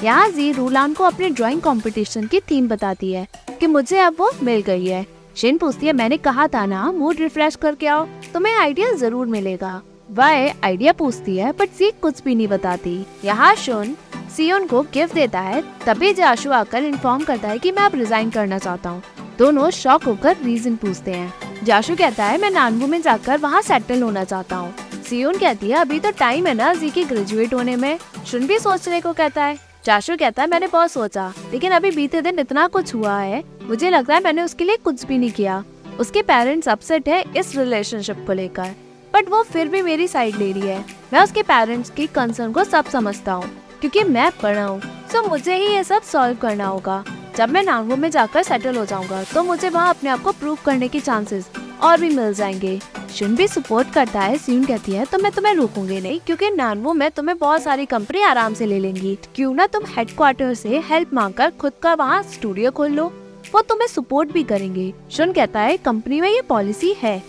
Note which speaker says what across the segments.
Speaker 1: यहाँ जी रूलान को अपने ड्राइंग कंपटीशन की थीम बताती है कि मुझे अब वो मिल गई है। शिन पूछती है, मैंने कहा था ना मूड रिफ्रेश करके आओ, तुम्हें आइडिया जरूर मिलेगा। वह आइडिया पूछती है बट जी कुछ भी नहीं बताती। यहाँ शुन सियोन को गिफ्ट देता है, तभी जाशु आकर इन्फॉर्म करता है कि मैं अब रिजाइन करना चाहता हूँ। दोनों शॉक होकर रीजन पूछते हैं। जाशु कहता है, मैं नानबू में जाकर वहाँ सेटल होना चाहता हूँ। सियोन कहती है, अभी तो टाइम है ना जी के ग्रेजुएट होने में। शुन भी सोचने को कहता है। जाशु कहता है, मैंने बहुत सोचा, लेकिन अभी बीते दिन इतना कुछ हुआ है, मुझे लगता है मैंने उसके लिए कुछ भी नहीं किया। उसके पेरेंट्स अपसेट है इस रिलेशनशिप को लेकर, बट वो फिर भी मेरी साइड ले रही है। मैं उसके पेरेंट्स की कंसर्न को सब समझता हूँ, क्योंकि मैं पढ़ा हूँ, सो मुझे ही ये सब सॉल्व करना होगा। जब मैं नानवो में जाकर सेटल हो जाऊंगा तो मुझे वहाँ अपने आप को प्रूव करने की चांसेस और भी मिल जाएंगे। शुन भी सपोर्ट करता है। सियोन कहती है, तो मैं तुम्हें रोकूंगी नहीं, क्योंकि नानवो में तुम्हें बहुत सारी कंपनी आराम से ले लेंगी। क्यों ना तुम हेडक्वार्टर से हेल्प मांगकर खुद का वहाँ स्टूडियो खोल लो, वो तुम्हें सपोर्ट भी करेंगे। शुन कहता है, कंपनी में ये पॉलिसी है,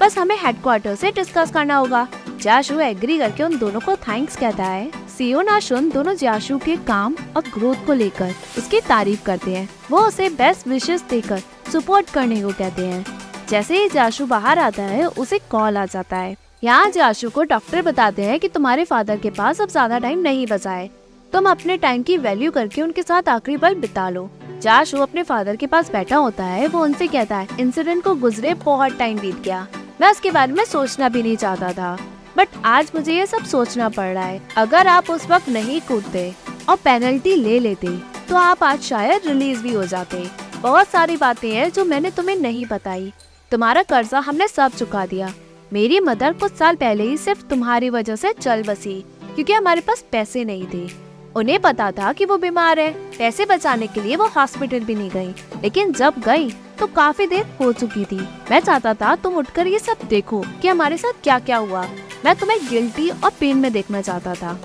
Speaker 1: बस हमें हेडक्वार्टर से डिस्कस करना होगा। जाशु एग्री करके उन दोनों को थैंक्स कहता है। सियोन और शुन दोनों जाशु के काम और ग्रोथ को लेकर उसकी तारीफ करते हैं। वो उसे बेस्ट विशेस देकर सपोर्ट करने को कहते हैं। जैसे ही जाशु बाहर आता है उसे कॉल आ जाता है। यहाँ जाशु को डॉक्टर बताते हैं कि तुम्हारे फादर के पास अब ज्यादा टाइम नहीं बचा है, तुम अपने टाइम की वैल्यू करके उनके साथ आखिरी पल बिता लो। जाशु अपने फादर के पास बैठा होता है। वो उनसे कहता है, इंसिडेंट को गुजरे बहुत टाइम बीत गया, मैं उसके बारे में सोचना भी नहीं चाहता था, बट आज मुझे ये सब सोचना पड़ रहा है। अगर आप उस वक्त नहीं कूदते और पेनल्टी ले लेते तो आप आज शायद रिलीज भी हो जाते। बहुत सारी बातें हैं जो मैंने तुम्हें नहीं बताई। तुम्हारा कर्जा हमने सब चुका दिया। मेरी मदर कुछ साल पहले ही सिर्फ तुम्हारी वजह से चल बसी, क्योंकि हमारे पास पैसे नहीं थे। उन्हें पता था कि वो बीमार है, पैसे बचाने के लिए वो हॉस्पिटल भी नहीं गई, लेकिन जब गई तो काफी देर हो चुकी थी। मैं चाहता था तुम उठकर ये सब देखो कि हमारे साथ क्या क्या हुआ। मैं तुम्हें गिल्टी और पेन में देखना चाहता था।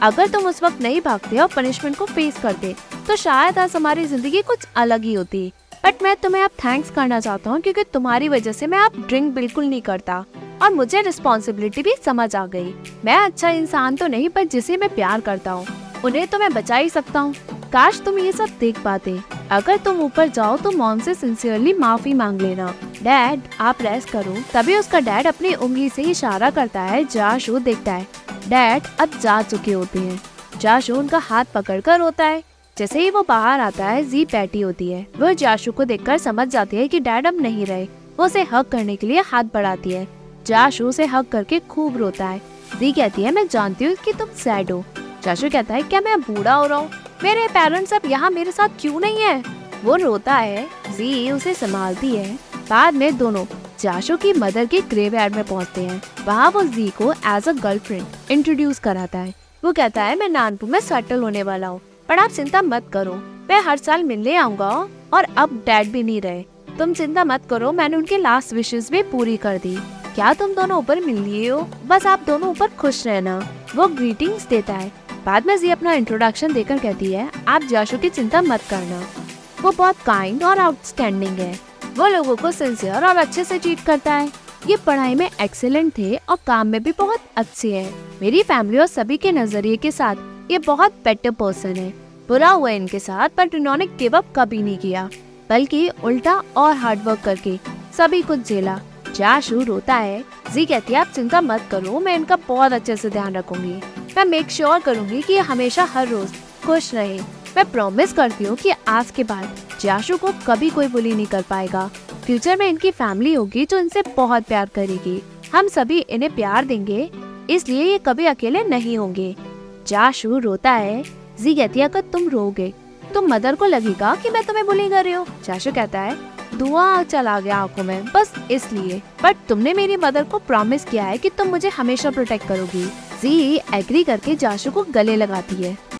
Speaker 1: अगर तुम उस वक्त नहीं भागते और पनिशमेंट को फेस करते तो शायद आज हमारी जिंदगी कुछ अलग ही होती। बट मैं तुम्हें अब थैंक्स करना चाहता हूँ, क्योंकि तुम्हारी वजह से मैं अब ड्रिंक बिल्कुल नहीं करता और मुझे रिस्पॉन्सिबिलिटी भी समझ आ गई। मैं अच्छा इंसान तो नहीं, पर जिसे मैं प्यार करता हूँ उन्हें तो मैं बचा ही सकता हूँ। काश तुम ये सब देख पाते। अगर तुम ऊपर जाओ तो मॉम से सिंसियरली माफी मांग लेना। डैड आप रेस्ट करो। तभी उसका डैड अपनी उंगली से इशारा करता है। जाशु देखता है डैड अब जा चुके होते हैं। जाशु उनका हाथ पकड़कर रोता है। जैसे ही वो बाहर आता है जी बैठी होती है। वो जाशु को देखकर समझ जाती है कि डैड अब नहीं रहे। वो उसे हग करने के लिए हाथ बढ़ाती है। जाशु उसे हग करके खूब रोता है। जी कहती है, मैं जानती हूँ कि तुम सैड हो। जाशु कहता है, क्या मैं बूढ़ा हो रहा हूँ? मेरे पेरेंट्स अब यहाँ मेरे साथ क्यों नहीं है? वो रोता है। जी उसे संभालती है। बाद में दोनों जाशु की मदर के ग्रेवयार्ड में पहुँचते हैं। वहाँ वो जी को एज अ गर्लफ्रेंड इंट्रोड्यूस कराता है। वो कहता है, मैं नानपू में सेटल होने वाला हूँ, पर आप चिंता मत करो, मैं हर साल मिलने आऊंगा। और अब डैड भी नहीं रहे, तुम चिंता मत करो, मैंने उनके लास्ट विशेस भी पूरी कर दी। क्या तुम दोनों ऊपर मिल लिए हो? बस आप दोनों ऊपर खुश रहना। वो ग्रीटिंग्स देता है। बाद में जी अपना इंट्रोडक्शन देकर कहती है, आप जाशु की चिंता मत करना, वो बहुत काइंड और आउटस्टैंडिंग है। वो लोगों को सिंसियर और अच्छे से ट्रीट करता है। ये पढ़ाई में एक्सीलेंट थे और काम में भी बहुत अच्छे हैं। मेरी फैमिली और सभी के नजरिए के साथ ये बहुत बेटर पर्सन है। बुरा हुआ इनके साथ, पर इन्होंने गिव अप कभी नहीं किया, बल्कि उल्टा और हार्ड वर्क करके सभी कुछ झेला। जाशु रोता है। जी कहती है, आप चिंता मत करो, मैं इनका बहुत अच्छे से ध्यान रखूंगी। मैं मेक श्योर करूंगी कि ये हमेशा हर रोज खुश रहे। मैं प्रॉमिस करती हूँ कि आज के बाद जाशु को कभी कोई बुली नहीं कर पाएगा। फ्यूचर में इनकी फैमिली होगी जो इनसे बहुत प्यार करेगी। हम सभी इन्हें प्यार देंगे, इसलिए ये कभी अकेले नहीं होंगे। जाशु रोता है। जी कहती है, अगर तुम रोगे तो मदर को लगेगा कि मैं तुम्हें बुली कर रही हूँ। जाशु कहता है, धुआं चला गया आंखों में बस इसलिए, बट तुमने मेरी मदर को प्रॉमिस किया है कि तुम मुझे हमेशा प्रोटेक्ट करोगी। जी एग्री करके जाशु को गले लगाती है।